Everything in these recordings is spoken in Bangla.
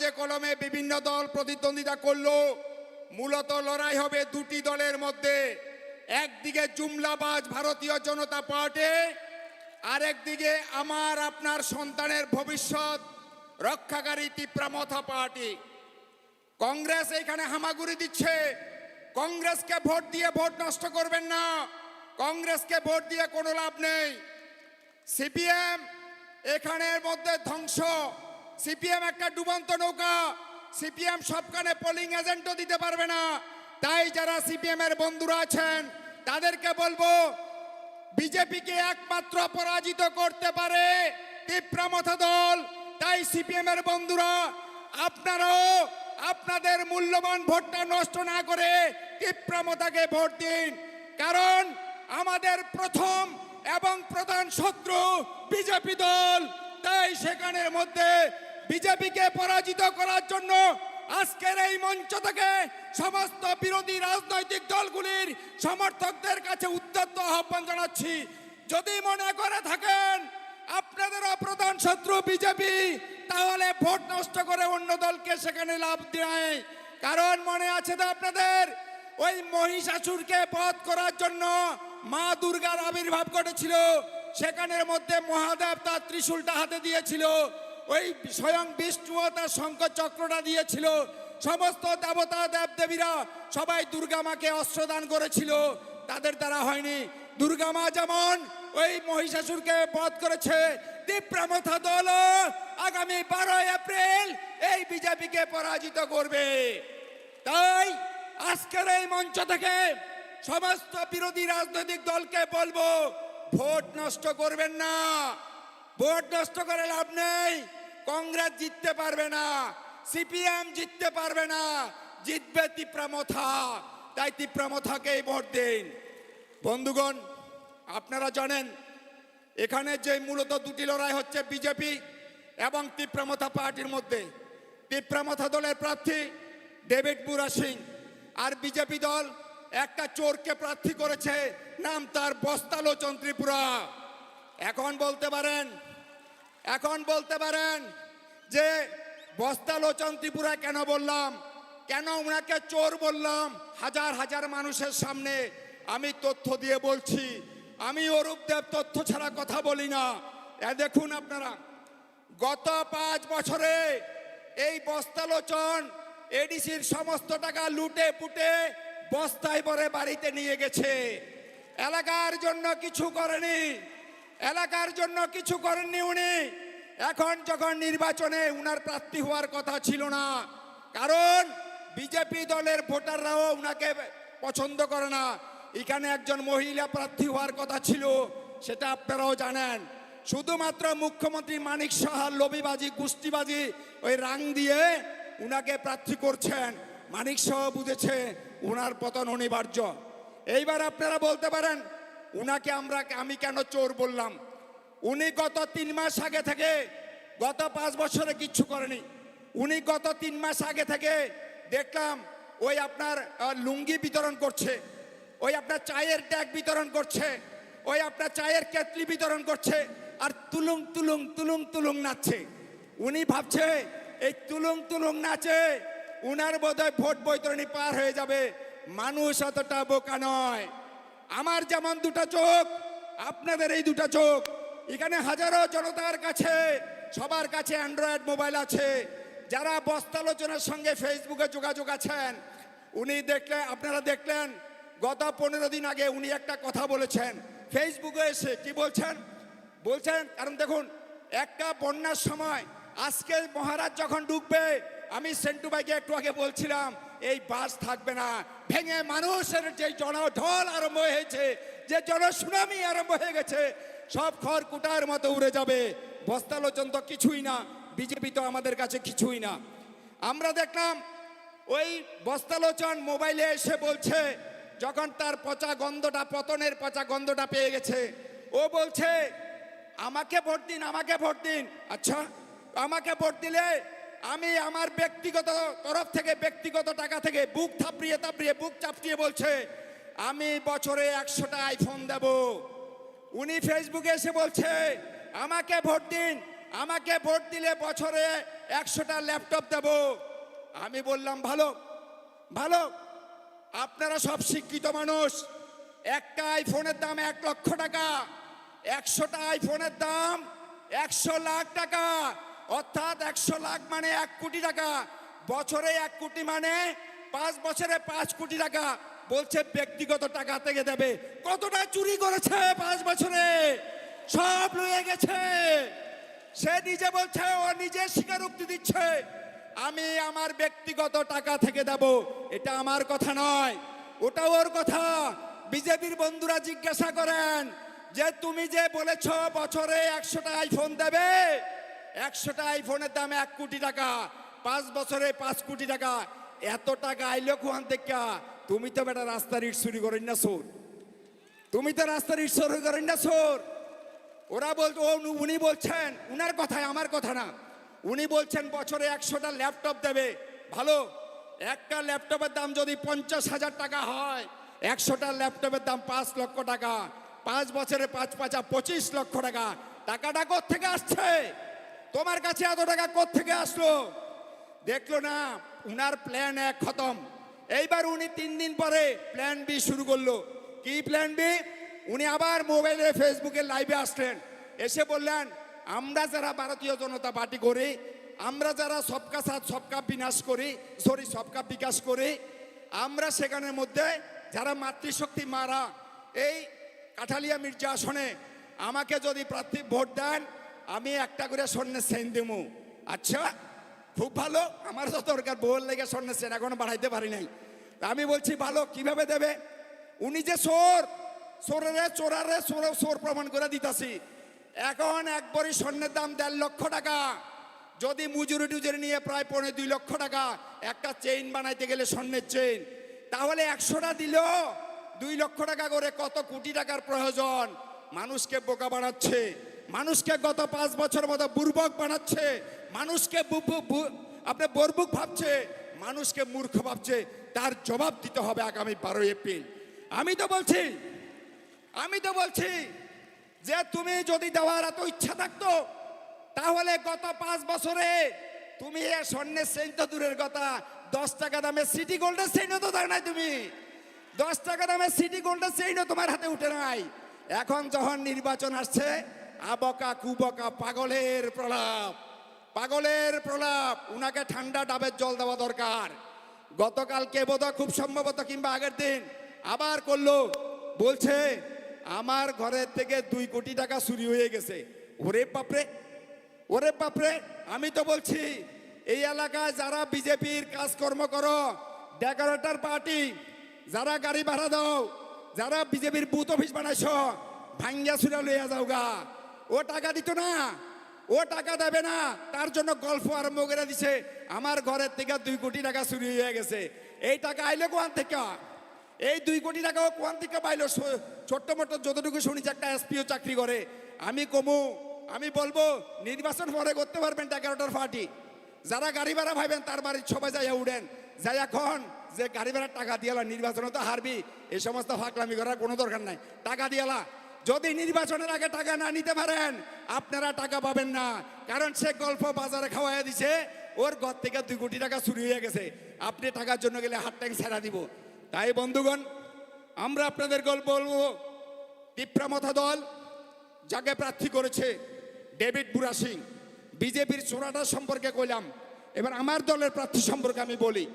হাতে কলমে বিভিন্ন দল প্রতিদ্বন্দ্বিতা করলো। মূলত লড়াই হবে দুটি দলের মধ্যে, একদিকে জুমলাবাজ ভারতীয় জনতা পার্টি, আরেকদিকে আমার আপনার সন্তানের ভবিষ্যৎ রক্ষাকারী তিপ্রামথা পার্টি। কংগ্রেস এখানে হামাগুড়ি দিচ্ছে। কংগ্রেসকে ভোট দিয়ে ভোট নষ্ট করবেন না, কংগ্রেসকে ভোট দিয়ে কোনো লাভ নেই। সিপিএম এখানের মধ্যে ধ্বংস। সিপিএম একটা ডুবন্ত নৌকা, সিপিএম সবখানে পোলিং এজেন্টও দিতে পারবে না। তাই যারা সিপিএম এর বন্ধুরা আছেন তাদেরকে বলবো, বিজেপিকে একমাত্র পরাজিত করতে পারে তিপ্রামথা দল। তাই সিপিএম এর বন্ধুরা আপনারাও আপনাদের মূল্যবান ভোটটা নষ্ট না করে তিপ্রামথাকে ভোট দিন, কারণ আমাদের প্রথম এবং প্রধান শত্রু বিজেপি দল। তাই সেখানের মধ্যে বিজেপিকে পরাজিত করার জন্য আজকের এই মঞ্চ থেকে সমস্ত বিরোধী রাজনৈতিক দলগুলির সমর্থকদের কাছে উদ্যত আহ্বান জানাচ্ছি, যদি মনে করে থাকেন আপনাদেরও প্রধান শত্রু বিজেপি, তাহলে ভোট নষ্ট করে অন্য দলকে সেখানে লাভ দেয়। কারণ মনে আছে তো আপনাদের, ওই মহিষাসুরকে বধ করার জন্য মা দুর্গার আবির্ভাব ঘটেছিল। সেখানের মধ্যে মহাদেব তার ত্রিশূলটা হাতে দিয়েছিল, ওই স্বয়ং বিষ্ণু তার শঙ্খ চক্রটা দিয়েছিল। সমস্ত দেবতা দেবদেবীরা সবাই দুর্গা মাকে অস্ত্রদান করেছিল, তাদের দ্বারা হয়নি। দুর্গা মা যেমন ওই মহিষাসুরকে বধ করেছে, তিপ্রামথা দল আগামী 12 এপ্রিল এই বিজেপিকে পরাজিত করবে। তাই আজকের এই মঞ্চ থেকে সমস্ত বিরোধী রাজনৈতিক দলকে বলবো, ভোট নষ্ট করবেন না, ভোট নষ্ট করে লাভ নেই। কংগ্রেস জিততে পারবে না, সিপিএম জিততে পারবে না, জিতবে তিপ্রামথা। তাই তিপ্রামথাকেই ভোট দিন। বন্ধুগণ, আপনারা জানেন এখানে যে মূলত দুটি লড়াই হচ্ছে বিজেপি এবং তিপ্রামথা পার্টির মধ্যে। তিপ্রামথা দলের প্রার্থী ডেভিড বুরা সিং, আর বিজেপি দল একটা চোরকে প্রার্থী করেছে, নাম তার বস্তালোচন ত্রিপুরা। এখন বলতে পারেন যে বস্তালোচন ত্রিপুরা কেন বললাম, কেন ওনাকে চোর বললাম হাজার হাজার মানুষের সামনে। আমি তথ্য দিয়ে বলছি, আমি অরূপ দেব তথ্য ছাড়া কথা বলি না। দেখুন আপনারা, গত 5 বছরে এই বস্তালোচন এডিসির সমস্ত টাকা লুটে পুটে বস্তায় ভরে বাড়িতে নিয়ে গেছে। এলাকার জন্য কিছু করেননি উনি। এখন যখন নির্বাচনে উনার প্রার্থী হওয়ার কথা ছিল না, কারণ বিজেপি দলের ভোটাররাও উনাকে পছন্দ করে না। এখানে একজন মহিলা প্রার্থী হওয়ার কথা ছিল, সেটা আপনারাও জানেন। শুধুমাত্র মুখ্যমন্ত্রী মানিক সাহার লবিবাজি গোষ্ঠীবাজি ওই রাং দিয়ে উনাকে প্রার্থী করছেন। মানিক সাহা বুঝেছে উনার পতন অনিবার্য। এইবার আপনারা বলতে পারেন উনাকে আমি কেন চোর বললাম। উনি গত 3 মাস আগে থেকে, গত 5 বছরে কিচ্ছু করেনি। উনি গত 3 মাস আগে থেকে দেখলাম ওই আপনার লুঙ্গি বিতরণ করছে, ওই আপনার চায়ের ট্যাগ বিতরণ করছে, ওই আপনার চায়ের কেতলি বিতরণ করছে, আর তুলুং তুলুং তুলুং তুলুং নাচছে। উনি ভাবছে এই তুলুং তুলুং নাচে উনার বোধহয় ভোট বৈতরণী পার হয়ে যাবে। মানুষ অতটা বোকা নয়। আমার যেমন 2টা চোখ, আপনাদের এই 2টা চোখ। এখানে হাজারো জনতার কাছে, সবার কাছে অ্যান্ড্রয়েড মোবাইল আছে। যারা বস্তালোচনার সঙ্গে ফেসবুকে যোগাযোগ আছেন, আপনারা দেখলেন গত 15 দিন আগে উনি একটা কথা বলেছেন ফেসবুকে এসে। কি বলছেন? কারণ দেখুন, একটা বন্যার সময় আজকে মহারাজ যখন ডুববে, আমি সেন্টু ভাইকে একটু আগে বলছিলাম এই বাস থাকবে না, ভেঙে মানুষের যে জনঢল আরম্ভ হয়েছে, যে জনসুনামি আরম্ভ হয়ে গেছে, সব খড়কুটার মতো উড়ে যাবে। বস্তালোচন তো কিছুই না, বিজেপি তো আমাদের কাছে কিছুই না। আমরা দেখলাম ওই বস্তালোচন মোবাইলে এসে বলছে, যখন তার পচা গন্ধটা, পতনের পচা গন্ধটা পেয়ে গেছে, ও বলছে আমাকে ভোট দিন, আমাকে ভোট দিন। আচ্ছা, আমাকে ভোট দিলে আমি আমার ব্যক্তিগত তরফ থেকে, ব্যক্তিগত টাকা থেকে বুক চাপড়িয়ে বলছে আমি বছরে 100টা আইফোন দেব। উনি ফেসবুকে এসে বলছে আমাকে ভোট দিন, আমাকে ভোট দিলে বছরে 100টা ল্যাপটপ দেব। আমি বললাম ভালো ভালো, আপনারা সব শিক্ষিত মানুষ, একটা আইফোনের দাম 1 লক্ষ টাকা, 100টা আইফোনের দাম 100 লাখ টাকা, অর্থাৎ 100 লাখ মানে 1 কোটি টাকা, বছরে 1 কোটি মানে 5 বছরে 5 কোটি টাকা। বলছে ব্যক্তিগত টাকা থেকে দেবে। কতটা চুরি করেছে 5 বছরে? সব লয়ে গেছে। সে নিজে বলছে, ও নিজে স্বীকারোক্তি দিচ্ছে, আমি আমার ব্যক্তিগত টাকা থেকে দেব। এটা আমার কথা নয়, ওটা ওর কথা। বিজেপির বন্ধুরা জিজ্ঞাসা করেন যে তুমি যে বলেছ বছরে 100টা আইফোন দেবে, 100টা আইফোনের দাম 1 কোটি টাকা, 5 বছরে 5 কোটি টাকা, এত টাকা আইলো কোন থেকে? তুমি তো বেটা রাস্তার ইট চুরি করেন না চোর, তুমি তো রাস্তার ইট চুরি করেন না চোর। ওরা বলতো, উনি বলছেন, উনার কথায় আমার কথা না, উনি বলছেন বছরে 100টা ল্যাপটপ দেবে। ভালো, একটা ল্যাপটপের দাম যদি 50,000 টাকা হয়, 100টা ল্যাপটপের দাম 5 লক্ষ টাকা, 5 বছরে 5 পাঁচা 25 লক্ষ টাকা। টাকাটা কোত্থেকে আসছে? তোমার কাছে এত টাকা কোত্থেকে আসলো? দেখলো না, উনার প্ল্যান 1 খতম। এইবার উনি 3 দিন পরে প্ল্যান বি শুরু করলো। কি প্ল্যান বি? উনি আবার মোবাইলে ফেসবুকে লাইভে আসলেন, এসে বললেন আমরা যারা ভারতীয় জনতা পার্টি করি, আমরা যারা সবকা সাথ সবকা বিনাশ করি, সবকা বিকাশ করি, আমরা সেখানের মধ্যে যারা মাতৃশক্তি মারা, এই কাঠালিয়া মির্জা আসনে আমাকে যদি প্রার্থী ভোট দেন, আমি একটা করে স্বর্ণের চেইন দেবো। আচ্ছা, খুব ভালো, আমার তো দরকার বউর লেগে স্বর্ণের চেইন এখনো বাড়াইতে পারি নাই। আমি বলছি ভালো, কিভাবে দেবে? উনি যে চোর, চোর প্রমাণ করে দিতাছি। এখন 1 ভরি স্বর্ণের দাম 1.5 লক্ষ টাকা, যদি মজুরি টুজুরি নিয়ে প্রায় 2.5 লক্ষ টাকা একটা চেইন বানাইতে গেলে, স্বর্ণের চেইন, তাহলে 100টা দিল 2 লক্ষ টাকা করে, কত কোটি টাকার প্রয়োজন? মানুষকে বোকা বানাচ্ছে, মানুষকে গত 5 বছর মতো বুর্বক বানাচ্ছে, মানুষকে আপনি বরবুক ভাবছে, মানুষকে মূর্খ ভাবছে। তার জবাব দিতে হবে আগামী 12 এপ্রিল। আমি তো বলছি যে তুমি যদি দেওয়ার এত ইচ্ছা থাকতো, তাহলে গত 5 বছরে তুমি স্বর্ণের চেইন তো দূরের কথা, 10 টাকা দামের সিটি গোল্ডের চেইনও তো দাও নাই তুমি। 10 টাকা দামের সিটি গোল্ডের চেইনও তোমার হাতে উঠে নাই। এখন যখন নির্বাচন আসছে, আবকা কুবকা পাগলের প্রলাপ, পাগলের প্রলাপ। উনাকে ঠান্ডা ডাবের জল দেওয়া দরকার। গতকালকে বোধহয় খুব সম্ভবত কিংবা আগের দিন আবার করলো, বলছে আমার ঘরের থেকে 2 কোটি টাকা চুরি হয়ে গেছে। ওরে বাপরে, ওরে বাপরে। আমি তো বলছি এই এলাকায় যারা বিজেপির কাজকর্ম করো, ডেকোরেটর পার্টি, যারা গাড়ি ভাড়া দাও, যারা বিজেপির বুথ অফিস বানাইছ, ভাঙ্গা চুরা লইয়া যাও গা। ও টাকা দিত না, ও টাকা দেবে না, তার জন্য গল্প আরম্ভ করে দিছে আমার ঘরের থেকে 2 কোটি টাকা চুরি হয়ে গেছে। এই টাকা আইলে কোয়ান থেকে? এই 2 কোটি টাকাও কোয়ান থেকে পাইলো? ছোট্ট মোটো যতটুকু শুনেছি একটা এসপিও চাকরি করে। আমি বলবো নির্বাচন পরে করতে পারবেন ডেকোরেটর পার্টি। যারা গাড়ি ভাড়া ভাইবেন তার বাড়ির সবাই যাইয়া উঠেন, যাই এখন যে গাড়ি ভাড়ার টাকা দিয়ালা, নির্বাচনে তো হারবি, এই সমস্ত ফাঁকলামি করার কোনো দরকার নাই। টাকা দিয়ালা, যদি নির্বাচনের আগে টাকা না নিতে পারেন আপনারা টাকা পাবেন না। কারণ সে গল্প বাজারে খাওয়াইয়া দিছে, ওর ঘর থেকে 2 কোটি টাকা চুরি হয়ে গেছে। আপনি টাকার জন্য গেলে হাত ট্যাঙ্ক ছেড়া দিব। তাই বন্ধুগণ, আমরা আপনাদের গল্প বলবো। টিপ্রামথা দল যাকে প্রার্থী করেছে ডেভিড বুরা সিং, বিজেপির চোরাটা সম্পর্কে কইলাম। এবার আমার দলের প্রার্থী সম্পর্কে আমি বলি।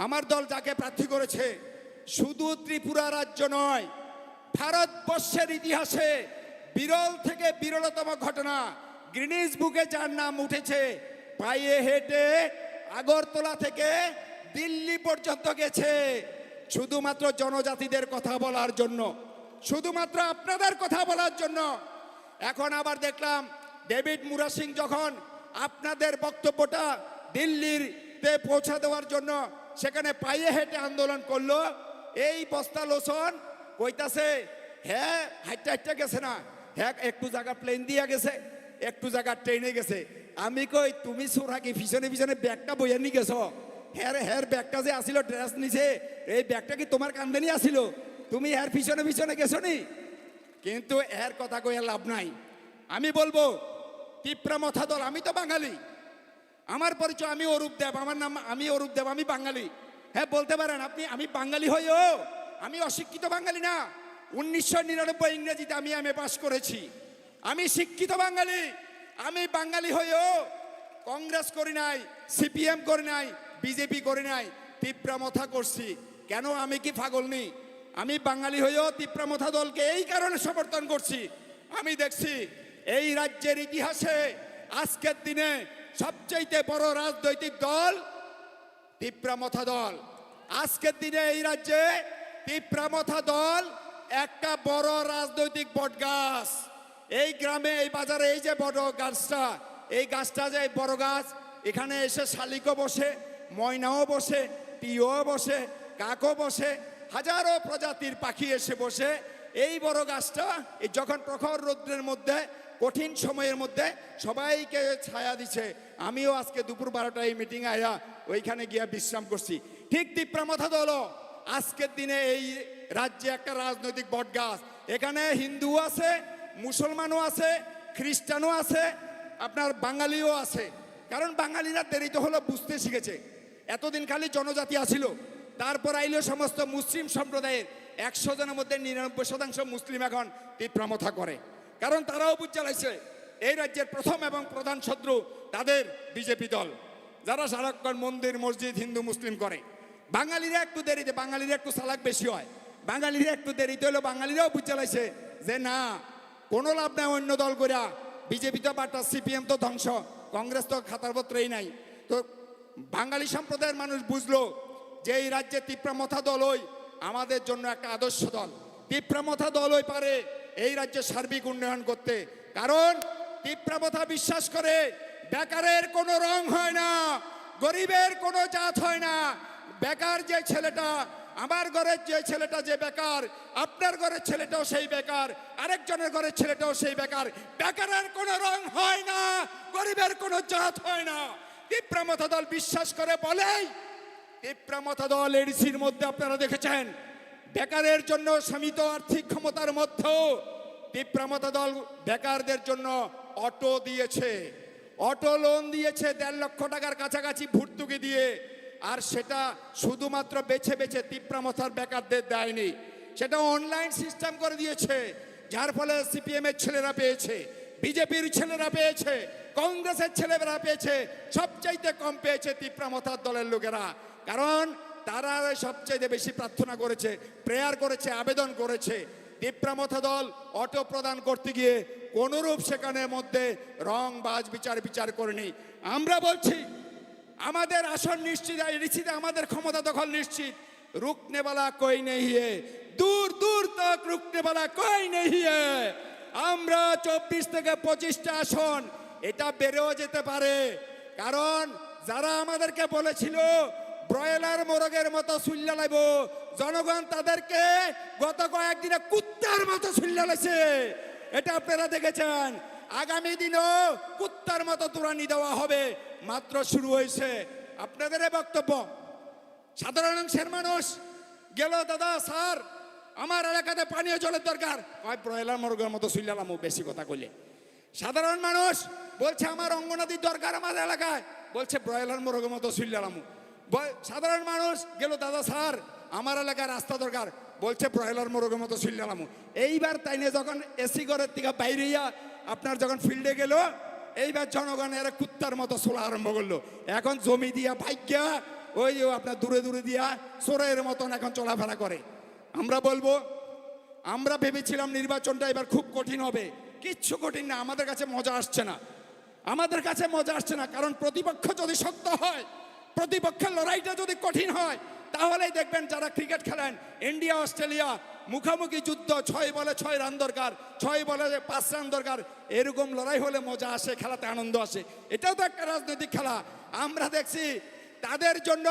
আমার দল যাকে প্রার্থী করেছে, শুধু ত্রিপুরা রাজ্য নয়, ভারতবর্ষের ইতিহাসে বিরল থেকে বিরলতম ঘটনা, গ্রিনিজ বুকে যার নাম উঠেছে। পায়ে হেঁটে আগরতলা থেকে দিল্লি পর্যন্ত গেছে, শুধুমাত্র জনজাতিদের কথা বলার জন্য, শুধুমাত্র আপনাদের কথা বলার জন্য। এখন আবার দেখলাম ডেভিড মুরা সিং যখন আপনাদের বক্তব্যটা দিল্লিতে পৌঁছা দেওয়ার জন্য সেখানে পায়ে হেঁটে আন্দোলন করলো, এই বস্তা লোচন কইতাছে হ্যাঁ হাইটে হাইটে গেছে না, হ্যাঁ একটু জায়গা প্লেন দিয়ে গেছে, একটু জায়গা ট্রেনে গেছে। আমি কই তুমি সোরাকি পিছনে পিছনে ব্যাগটা বইয়া নিয়ে গেছো? হ্যার ব্যাগটা যে আসিল, ড্রেস নিছে, এই ব্যাগটা কি তোমার কান্দে নিয়ে আসিল? তুমি এর পিছনে পিছনে গেছো নি? কিন্তু এর কথা কইয়া লাভ নাই। আমি বলবো টিপ্রামথা দল, আমি তো বাঙালি, আমার পরিচয় আমি অরূপ দেব, আমার নাম আমি অরূপ দেব, আমি বাঙালি। হ্যাঁ বলতে পারেন আপনি, আমি বাঙালি হইও আমি অশিক্ষিত বাঙালি না। 1999 ইংরেজিতে আমি এমএ পাস করেছি, আমি শিক্ষিত বাঙালি। আমি বাঙালি হইও কংগ্রেস করি নাই, সিপিএম করি নাই, বিজেপি করি নাই, তিপ্রামথা করছি। কেন, আমি কি পাগল নি? আমি বাঙালি হইও তিপ্রামথা দলকে এই কারণে সমর্থন করছি। আমি দেখছি এই রাজ্যের ইতিহাসে আজকের দিনে সবচেয়ে বড় রাজনৈতিক দল তিপ্রামথা দল। আজকের দিনে এই রাজ্যে তিপ্রামথা দল একটা বড় রাজনৈতিক বটগাছ। এই গ্রামে, এই বাজারে এই যে বড় গাছটা, এই গাছটা যে বড় গাছ, এখানে এসে শালিকও বসে, ময়নাও বসে, টিও বসে, কাকও বসে, হাজারো প্রজাতির পাখি এসে বসে। এই বড় গাছটা এই যখন প্রখর রৌদ্রের মধ্যে, কঠিন সময়ের মধ্যে সবাইকে ছায়া দিছে। আমিও আজকে দুপুর 12টায় মিটিং আয়া ওইখানে গিয়া বিশ্রাম করছি। ঠিক তিপ্রামথা দল আজকের দিনে এই রাজ্যে একটা রাজনৈতিক বটগাছ। এখানে হিন্দু আছে, মুসলমানও আছে, খ্রিস্টানও আছে, আপনার বাঙালিও আছে। কারণ বাঙালিরা দেরিতে হলো বুঝতে শিখেছে। এতদিন খালি জনজাতি আছিল, তারপর আইলো সমস্ত মুসলিম সম্প্রদায়ের 100 জনের মধ্যে 99% মুসলিম এখন তিপ্রামথা করে। কারণ তারাও বুঝতে লাগছে এই রাজ্যের প্রথম এবং প্রধান শত্রু তাদের বিজেপি দল, যারা সারাক্ষণ মন্দির মসজিদ হিন্দু মুসলিম করে। বাঙালিরা একটু দেরিতে, বাঙালিরা একটু চালাক বেশি হয়, বাঙালিরা একটু দেরিতে হলো বাঙালিরাও বুঝতে লাগছে যে না, কোনো লাভ নাই অন্য দল করিয়া। বিজেপি তো বাটা, সিপিএম তো ধ্বংস, কংগ্রেস তো খাতার পত্রই নাই। তো বাঙালি সম্প্রদায়ের মানুষ বুঝলো যে এই রাজ্যে তিপ্রামথা দলই আমাদের জন্য একটা আদর্শ দল। তিপ্রামথা দলই পারে এই রাজ্যের সার্বিক উন্নয়ন করতে। কারণ তিপ্রামথা বিশ্বাস করে বেকারের কোনো রং হয় না, গরিবের কোনো জাত হয় না। বেকার যে ছেলেটা, আমার ঘরের যে ছেলেটা যে বেকার, আপনার ঘরের ছেলেটাও সেই বেকার, আরেকজনের ঘরের ছেলেটাও সেই বেকার। বেকারের কোনো রং হয় না, গরিবের কোনো জাত হয় না। তিপ্রামথা দল বিশ্বাস করে বলেই তিপ্রামথা দল এডিসির মধ্যে আপনারা দেখেছেন বেকারের জন্য সীমিত আর্থিক ক্ষমতার মধ্যেও তিপ্রামথা দল বেকারদের জন্য অটো দিয়েছে, অটো লোন দিয়েছে 1.5 লক্ষ টাকার কাছাকাছি ভর্তুকি দিয়ে। আর সেটা শুধুমাত্র বেছে বেছে তিপ্রামথার বেকারদের দেয়নি, সেটা অনলাইন সিস্টেম করে দিয়েছে। যার ফলে সিপিএম এর ছেলেরা পেয়েছে, বিজেপির ছেলেরা পেয়েছে, কংগ্রেসের ছেলেরা পেয়েছে, সবচাইতে কম পেয়েছে তিপ্রামথার দলের লোকেরা। কারণ তারা সবচাইতে বেশি প্রার্থনা করেছে, প্রেয়ার করেছে, আবেদন করেছে। তিপ্রামথা দল অটো প্রদান করতে গিয়ে কোনরূপ সেখানের মধ্যে রং বাজ বিচার করেনি। আমরা বলছি আমাদের আসন নিশ্চিত, নিশ্চিত আমাদের ক্ষমতা দখল নিশ্চিত। রুকনে वाला कोई नहीं है, दूर दूर तक रुकने वाला कोई नहीं है। আমরা 24 থেকে 25টা আসন এটা বেড়েও যেতে পারে। কারণ যারা আমাদেরকে বলেছিল ব্রয়লার মোরগের মতো সুল্লা লাইব, জনগণ তাদেরকে গত কয়েকদিনে কুত্তার মতো সুল্লা লাইছে, এটা আপনারা দেখেছেন। আগামী দিনও কুত্তার মতো তুরানি দেওয়া হবে, মাত্র শুরু হয়েছে। আপনাদের বক্তব্য, সাধারণ অংশের মানুষ গেল, দাদা স্যার আমার এলাকাতে পানীয় জলের দরকার, কয় ব্রয়লার মুরগের মতো সুইলালাম, বেশি কথা কইলে। সাধারণ মানুষ বলছে আমার অঙ্গনাদির দরকার আমার এলাকায়, বলছে ব্রয়লার মুরগের মতো সুইলালাম। সাধারণ মানুষ গেল, দাদা স্যার আমার এলাকায় রাস্তা দরকার, বলছে ব্রয়লার মুরগের মতো সুইলালাম। এইবার তাই নিয়ে যখন এসি ঘরের থেকে বাইরে আপনার যখন ফিল্ডে গেল, এইবার জনগণ এরা কুত্তার মতো চলা আরম্ভ করলো। এখন জমি দিয়া ভাগ্যা ওই আপনার দূরে দূরে দিয়া চোরের মতন এখন চলাফেরা করে। আমরা বলবো, আমরা ভেবেছিলাম নির্বাচনটা এবার খুব কঠিন হবে, কিচ্ছু কঠিন না। আমাদের কাছে মজা আসছে না, আমাদের কাছে মজা আসছে না। কারণ প্রতিপক্ষ যদি শক্ত হয়, প্রতিপক্ষের লড়াইটা যদি কঠিন হয়, তাহলেই দেখবেন যারা ক্রিকেট খেলেন, ইন্ডিয়া অস্ট্রেলিয়া মুখোমুখি যুদ্ধ, 6 বলে 6 রান দরকার, 6 বলে 5 রান দরকার, এরকম লড়াই হলে মজা আসে, খেলাতে আনন্দ আসে। এটাও তো একটা রাজনৈতিক খেলা। আমরা দেখছি তাদের জন্য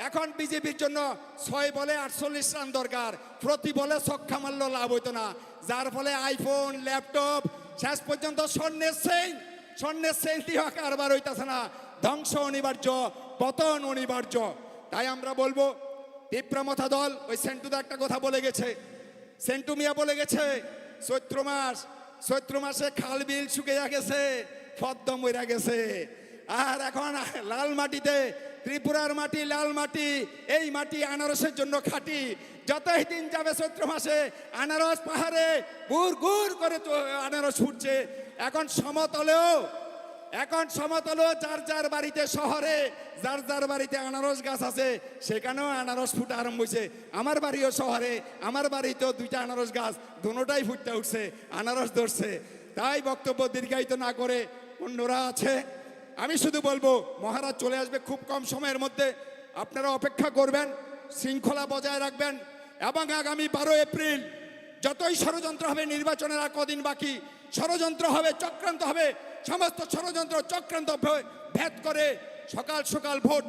এখন বিজেপির জন্য 6 বলে 48 রান দরকার, প্রতি বলে ছক্কা মারল লাভ হইতো না। যার ফলে আইফোন, ল্যাপটপ, শেষ পর্যন্ত স্বর্ণের সেন দিয়ে কারবার হইতেছে না। ধ্বংস অনিবার্য, পতন অনিবার্য। তাই আমরা বলবো তিপ্রামথা দল, ওই সেন্টুদা একটা কথা বলে গেছে, সেন্টু মিয়া বলে গেছে, চৈত্র মাসে খাল বিল শুকিয়ে গেছে, পদ্ম মরে গেছে। আর এখন লাল মাটিতে, ত্রিপুরার মাটি লাল মাটি, এই মাটি আনারসের জন্য খাঁটি। যতই দিন যাবে চৈত্র মাসে আনারস পাহাড়ে গুড় গুড় করে তো আনারস ফুটছে। এখন সমতলেও যার যার বাড়িতে, শহরে যার যার বাড়িতে আনারস গাছ আছে সেখানেও আনারস ফুটা আরম্ভ হয়েছে। আমার বাড়িও শহরে, আমার বাড়িতেও দুইটা আনারস গাছ, দুটোটাই ফুটতে উঠছে, আনারস ধরছে। তাই বক্তব্য দীর্ঘায়িত না করে অন্যরা আছে, আমি শুধু বলবো মহারাজ চলে আসবে খুব কম সময়ের মধ্যে, আপনারা অপেক্ষা করবেন, শৃঙ্খলা বজায় রাখবেন এবং আগামী 12 এপ্রিল যতই ষড়যন্ত্র হবে, নির্বাচনের আর কদিন বাকি, ষড়যন্ত্র হবে, চক্রান্ত হবে, সমস্ত ষড়যন্ত্র চক্রান্ত ভেদ করে সকাল সকাল ভোট